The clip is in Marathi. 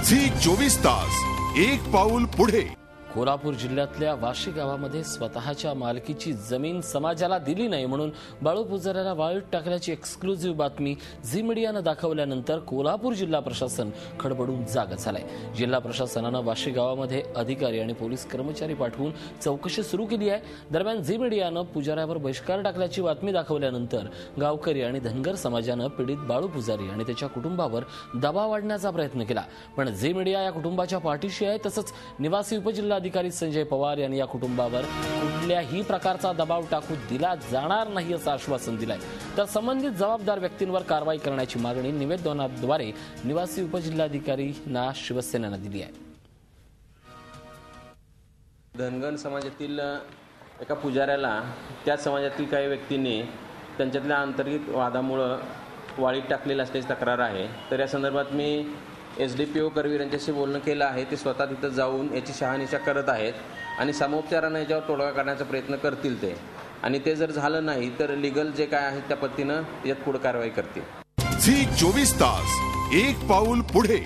झी 24 तास एक पाऊल पुढे। कोल्हापूर जिल्ह्यातल्या वाशी गावामध्ये स्वतःच्या मालकीची जमीन समाजाला दिली नाही म्हणून बाळू पुजाऱ्याला वाळीत टाकल्याची एक्सक्लुझिव्ह बातमी झी मीडियानं दाखवल्यानंतर कोल्हापूर जिल्हा प्रशासन खडबडून जागं झालंय। जिल्हा प्रशासनानं वाशी गावामध्ये अधिकारी आणि पोलीस कर्मचारी पाठवून चौकशी सुरू केली आहे। दरम्यान झी मीडियानं पुजाऱ्यावर बहिष्कार टाकल्याची बातमी दाखवल्यानंतर गावकरी आणि धनगर समाजानं पीडित बाळू पुजारी आणि त्याच्या कुटुंबावर दबाव वाढण्याचा प्रयत्न केला, पण झी मीडिया या कुटुंबाच्या पाठीशी आहे। तसंच निवासी उपजिल्हाधिकारी संजय पवार यांनी या कुटुंबावर कुठल्याही प्रकारचा दबाव टाकू दिला जाणार नाही असं आश्वासन दिलंय। तर संबंधित जबाबदार व्यक्तींवर कारवाई करण्याची मागणी निवेदनाद्वारे निवासी उपजिल्हाधिकारींना शिवसेनेनं दिली आहे। धनगर समाजातील एका पुजाऱ्याला त्या समाजातील काही व्यक्तींनी त्यांच्यातल्या आंतरिक वादामुळे वाळीत टाकलेलं असल्याची तक्रार आहे। तर या संदर्भात मी SDPO करवीर यांच्याशी बोलणं केलं आहे। ते स्वतः तिथं जाऊन याची शहानिशा करत आहेत आणि सामोपचारानं याच्यावर तोडगा काढण्याचा प्रयत्न करतील ते, आणि ते जर झालं नाही तर लीगल जे काय आहे त्या पद्धतीनं यात पुढे कारवाई करतील। झी 24 तास एक पाऊल पुढे।